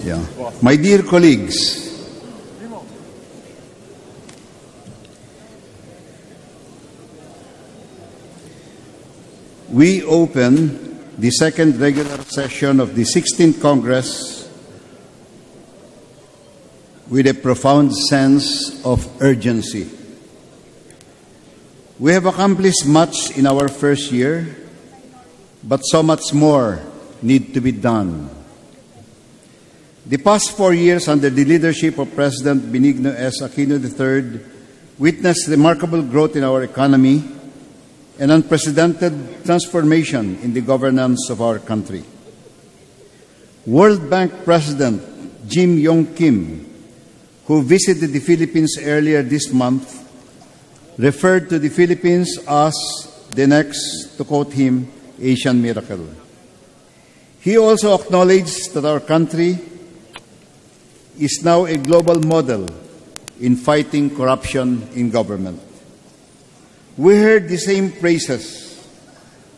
Yeah. My dear colleagues, we open the second regular session of the 16th Congress with a profound sense of urgency. We have accomplished much in our first year, but so much more needs to be done. The past 4 years under the leadership of President Benigno S. Aquino III witnessed remarkable growth in our economy and unprecedented transformation in the governance of our country. World Bank President Jim Yong Kim, who visited the Philippines earlier this month, referred to the Philippines as the next, to quote him, Asian miracle. He also acknowledged that our country is now a global model in fighting corruption in government. We heard the same praises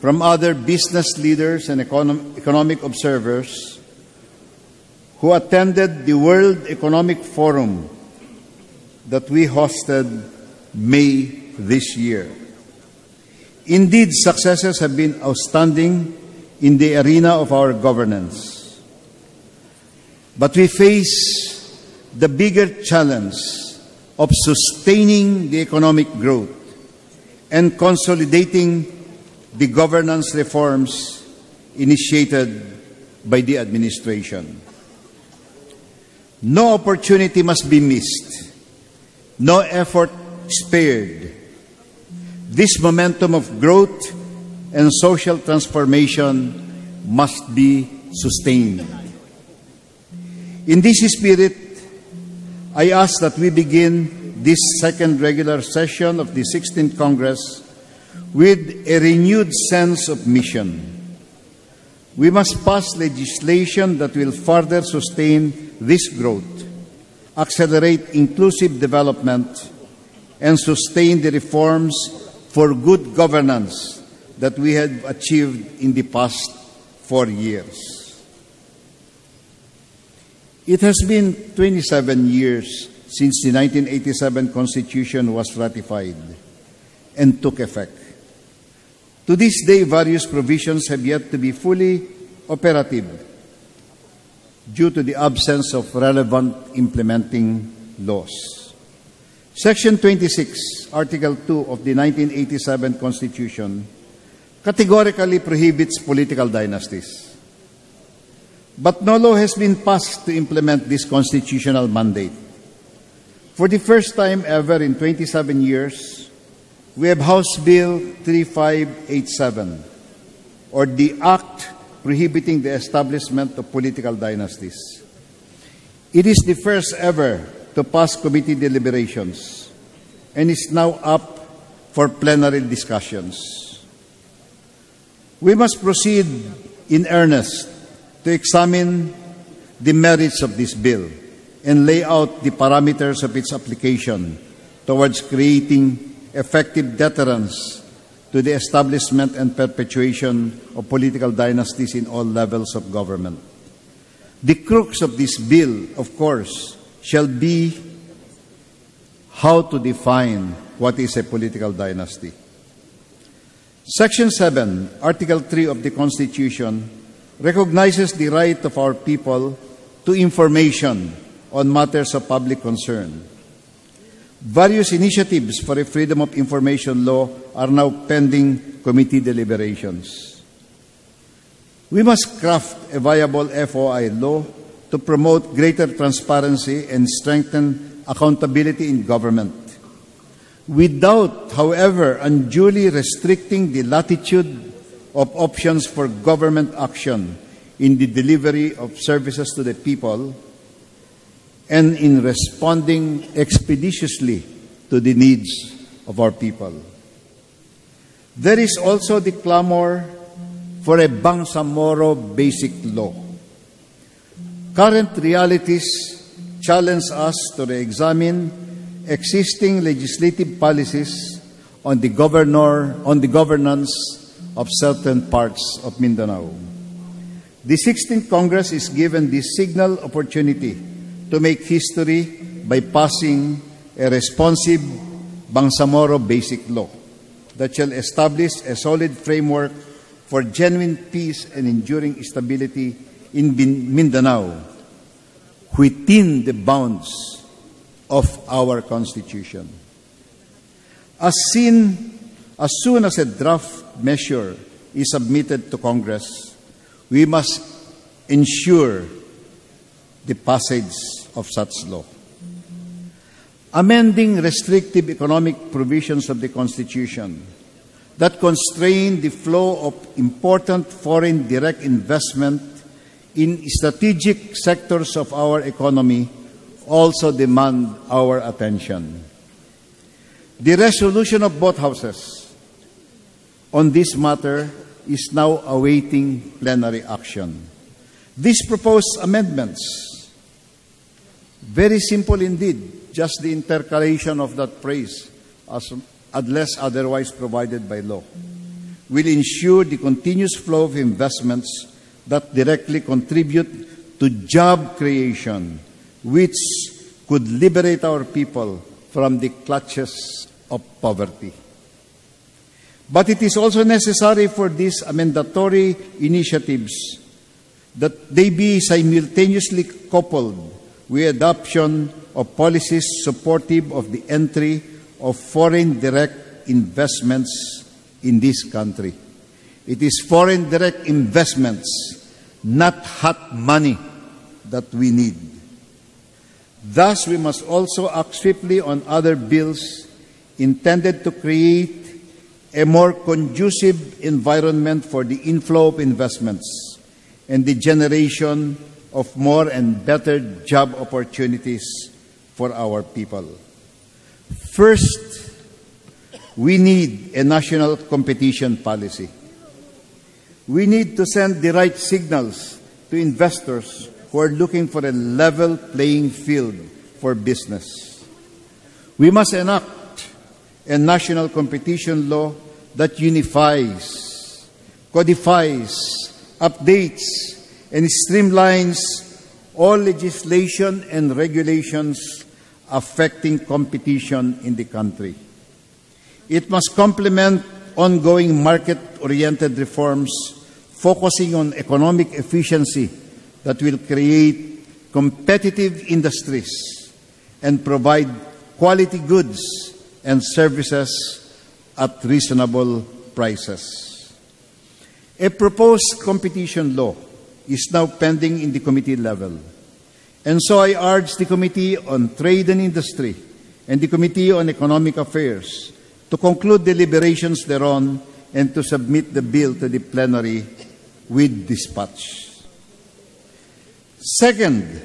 from other business leaders and economic observers who attended the World Economic Forum that we hosted May this year. Indeed, successes have been outstanding in the arena of our governance. But we face the bigger challenge of sustaining the economic growth and consolidating the governance reforms initiated by the administration. No opportunity must be missed, no effort spared. This momentum of growth and social transformation must be sustained. In this spirit, I ask that we begin this second regular session of the 16th Congress with a renewed sense of mission. We must pass legislation that will further sustain this growth, accelerate inclusive development, and sustain the reforms for good governance that we have achieved in the past 4 years. It has been 27 years since the 1987 Constitution was ratified and took effect. To this day, various provisions have yet to be fully operative due to the absence of relevant implementing laws. Section 26, Article 2 of the 1987 Constitution categorically prohibits political dynasties. But no law has been passed to implement this constitutional mandate. For the first time ever in 27 years, we have House Bill 3587, or the Act prohibiting the establishment of political dynasties. It is the first ever to pass committee deliberations and is now up for plenary discussions. We must proceed in earnest to examine the merits of this bill and lay out the parameters of its application towards creating effective deterrence to the establishment and perpetuation of political dynasties in all levels of government. The crux of this bill, of course, shall be how to define what is a political dynasty. Section 7, Article 3 of the Constitution recognizes the right of our people to information on matters of public concern. Various initiatives for a freedom of information law are now pending committee deliberations. We must craft a viable FOI law to promote greater transparency and strengthen accountability in government, without, however, unduly restricting the latitude of options for government action in the delivery of services to the people and in responding expeditiously to the needs of our people. There is also the clamor for a Bangsamoro basic law. Current realities challenge us to re-examine existing legislative policies on the governance of certain parts of Mindanao. The 16th Congress is given this signal opportunity to make history by passing a responsive Bangsamoro Basic Law that shall establish a solid framework for genuine peace and enduring stability in Mindanao within the bounds of our Constitution. As soon as a draft measure is submitted to Congress, we must ensure the passage of such law. Amending restrictive economic provisions of the Constitution that constrain the flow of important foreign direct investment in strategic sectors of our economy also demand our attention. The resolution of both houses on this matter is now awaiting plenary action. These proposed amendments, very simple indeed, just the intercalation of that phrase, unless otherwise provided by law, will ensure the continuous flow of investments that directly contribute to job creation, which could liberate our people from the clutches of poverty. But it is also necessary for these mandatory initiatives that they be simultaneously coupled with adoption of policies supportive of the entry of foreign direct investments in this country. It is foreign direct investments, not hot money, that we need. Thus, we must also act swiftly on other bills intended to create a more conducive environment for the inflow of investments and the generation of more and better job opportunities for our people. First, we need a national competition policy. We need to send the right signals to investors who are looking for a level playing field for business. We must enact a national competition law that unifies, codifies, updates, and streamlines all legislation and regulations affecting competition in the country. It must complement ongoing market-oriented reforms focusing on economic efficiency that will create competitive industries and provide quality goods and services at reasonable prices. A proposed competition law is now pending in the committee level, and so I urge the Committee on Trade and Industry and the Committee on Economic Affairs to conclude deliberations thereon and to submit the bill to the plenary with dispatch. Second,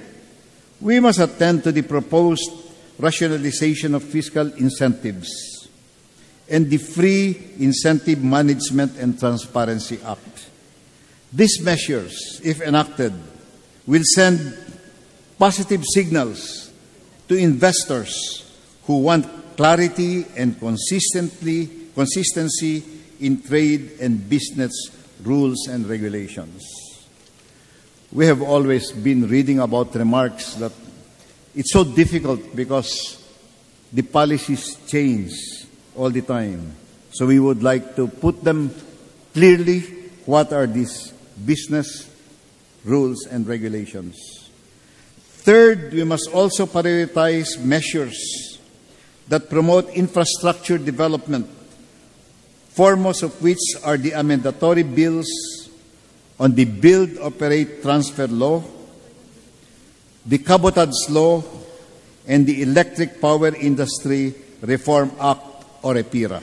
we must attend to the proposed rationalization of fiscal incentives and the Free Incentive Management and Transparency Act. These measures, if enacted, will send positive signals to investors who want clarity and consistency in trade and business rules and regulations. We have always been reading about remarks that it's so difficult because the policies change all the time. So we would like to put them clearly, what are these business rules and regulations. Third, we must also prioritize measures that promote infrastructure development, foremost of which are the amendatory bills on the Build, Operate, Transfer Law, the Cabotage Law, and the Electric Power Industry Reform Act, or EPIRA.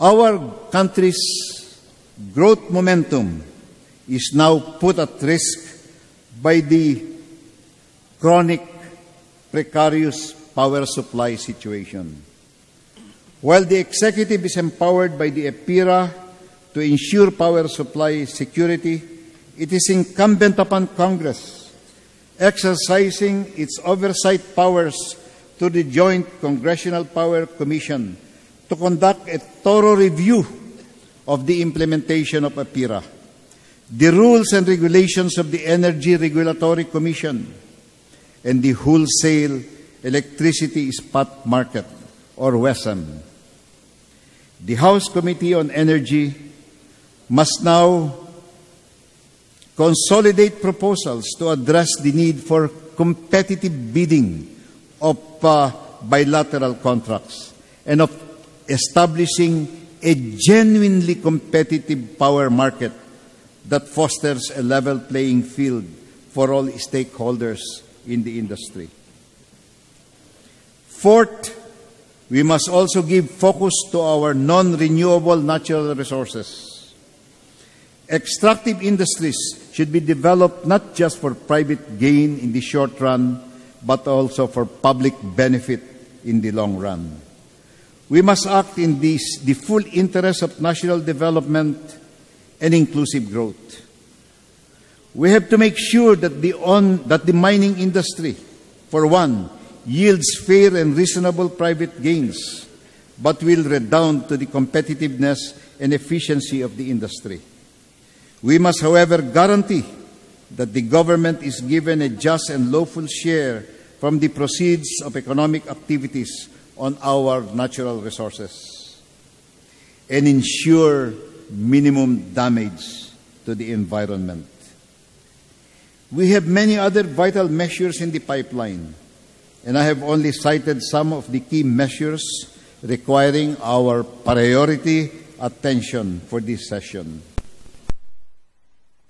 Our country's growth momentum is now put at risk by the chronic, precarious power supply situation. While the executive is empowered by the EPIRA to ensure power supply security, it is incumbent upon Congress, exercising its oversight powers to the Joint Congressional Power Commission, to conduct a thorough review of the implementation of APIRA, the rules and regulations of the Energy Regulatory Commission, and the Wholesale Electricity Spot Market, or WESM. The House Committee on Energy must now consolidate proposals to address the need for competitive bidding of bilateral contracts and of establishing a genuinely competitive power market that fosters a level playing field for all stakeholders in the industry. Fourth, we must also give focus to our non-renewable natural resources. Extractive industries should be developed not just for private gain in the short run, but also for public benefit in the long run. We must act in the full interest of national development and inclusive growth. We have to make sure that the mining industry, for one, yields fair and reasonable private gains, but will redound to the competitiveness and efficiency of the industry. We must, however, guarantee that the government is given a just and lawful share from the proceeds of economic activities on our natural resources and ensure minimum damage to the environment. We have many other vital measures in the pipeline, and I have only cited some of the key measures requiring our priority attention for this session.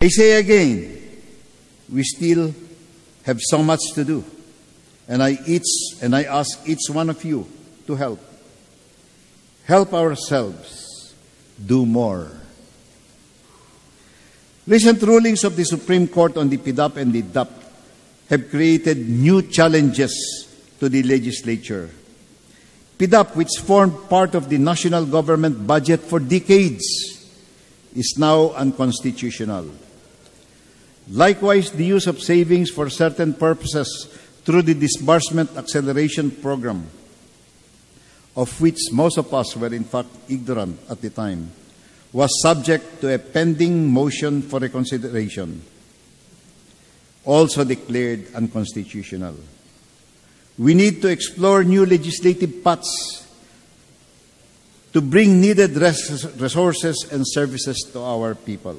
I say again, we still have so much to do, and I ask each one of you to help. Help ourselves do more. Recent rulings of the Supreme Court on the PDAP and the DAP have created new challenges to the legislature. PDAP, which formed part of the national government budget for decades, is now unconstitutional. Likewise, the use of savings for certain purposes through the disbursement acceleration program, of which most of us were in fact ignorant at the time, was subject to a pending motion for reconsideration, also declared unconstitutional. We need to explore new legislative paths to bring needed resources and services to our people.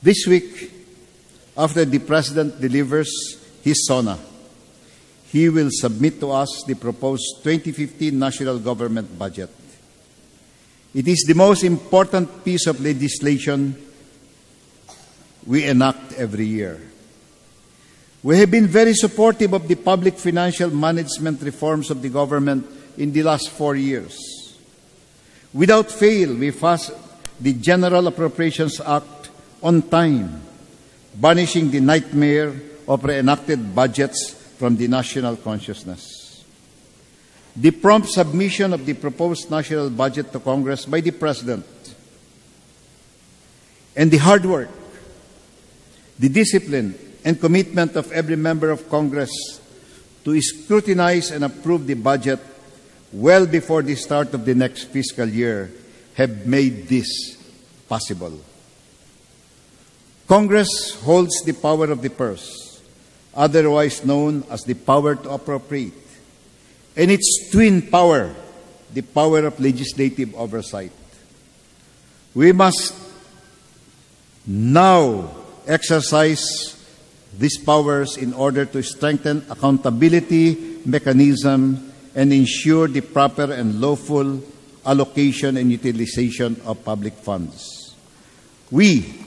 This week, after the President delivers his SONA, he will submit to us the proposed 2015 national government budget. It is the most important piece of legislation we enact every year. We have been very supportive of the public financial management reforms of the government in the last 4 years. Without fail, we passed the General Appropriations Act on time, banishing the nightmare of reenacted budgets from the national consciousness. The prompt submission of the proposed national budget to Congress by the President, and the hard work, the discipline, and commitment of every member of Congress to scrutinize and approve the budget well before the start of the next fiscal year have made this possible. Congress holds the power of the purse, otherwise known as the power to appropriate, and its twin power, the power of legislative oversight. We must now exercise these powers in order to strengthen accountability mechanism and ensure the proper and lawful allocation and utilization of public funds. We,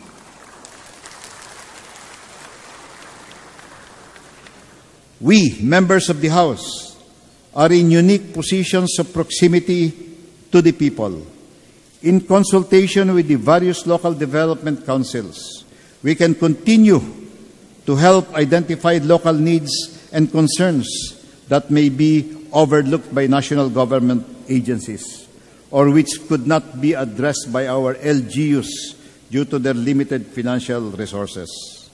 members of the House, are in unique positions of proximity to the people. In consultation with the various local development councils, we can continue to help identify local needs and concerns that may be overlooked by national government agencies or which could not be addressed by our LGUs due to their limited financial resources.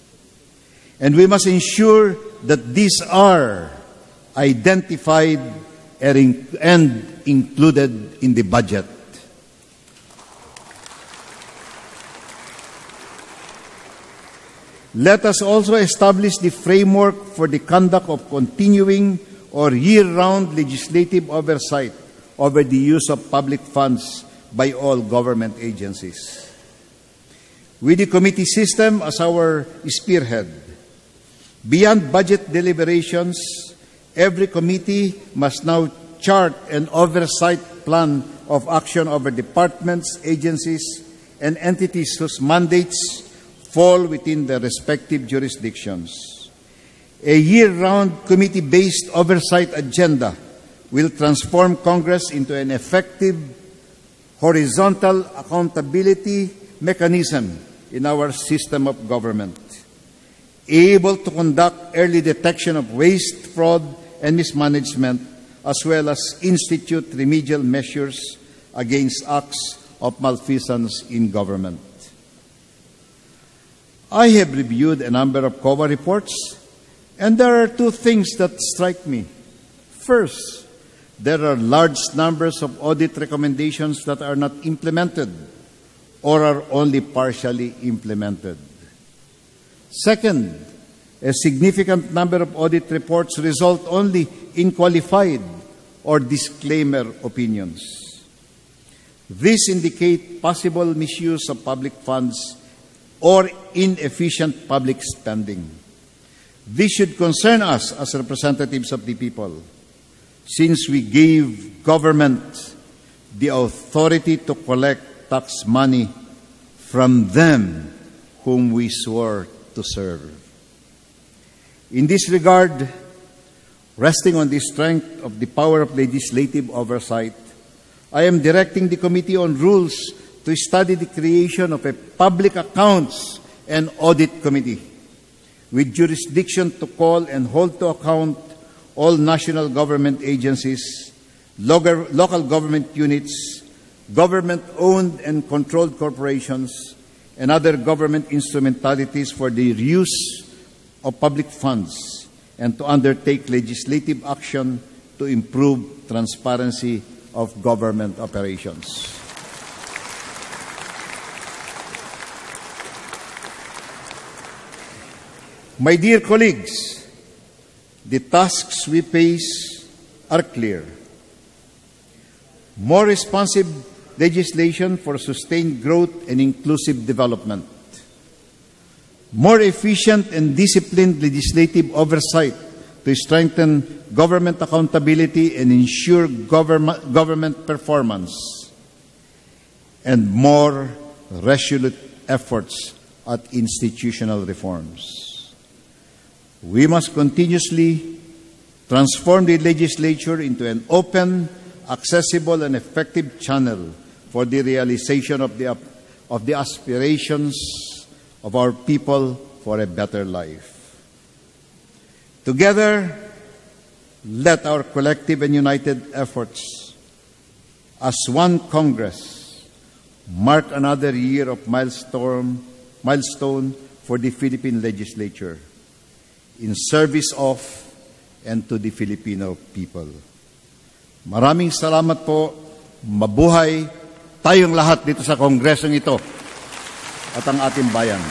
And we must ensure that these are identified and included in the budget. Let us also establish the framework for the conduct of continuing or year-round legislative oversight over the use of public funds by all government agencies. With the committee system as our spearhead, beyond budget deliberations, every committee must now chart an oversight plan of action over departments, agencies, and entities whose mandates fall within their respective jurisdictions. A year-round committee-based oversight agenda will transform Congress into an effective horizontal accountability mechanism in our system of government, able to conduct early detection of waste, fraud, and mismanagement, as well as institute remedial measures against acts of malfeasance in government. I have reviewed a number of COA reports, and there are two things that strike me. First, there are large numbers of audit recommendations that are not implemented or are only partially implemented. Second, a significant number of audit reports result only in qualified or disclaimer opinions. This indicates possible misuse of public funds or inefficient public spending. This should concern us as representatives of the people, since we gave government the authority to collect tax money from them whom we swore to serve. In this regard, resting on the strength of the power of legislative oversight, I am directing the Committee on Rules to study the creation of a Public Accounts and Audit Committee with jurisdiction to call and hold to account all national government agencies, local government units, government-owned and controlled corporations, and other government instrumentalities for the use of public funds, and to undertake legislative action to improve transparency of government operations. My dear colleagues, the tasks we face are clear. More responsive legislation for sustained growth and inclusive development. More efficient and disciplined legislative oversight to strengthen government accountability and ensure government performance. And more resolute efforts at institutional reforms. We must continuously transform the legislature into an open, accessible, and effective channel for the realization of the aspirations of our people for a better life. Together, let our collective and united efforts as one Congress mark another year of milestone for the Philippine legislature in service of and to the Filipino people. Maraming salamat po. Mabuhay tayong lahat dito sa kongresong ito at ang ating bayan.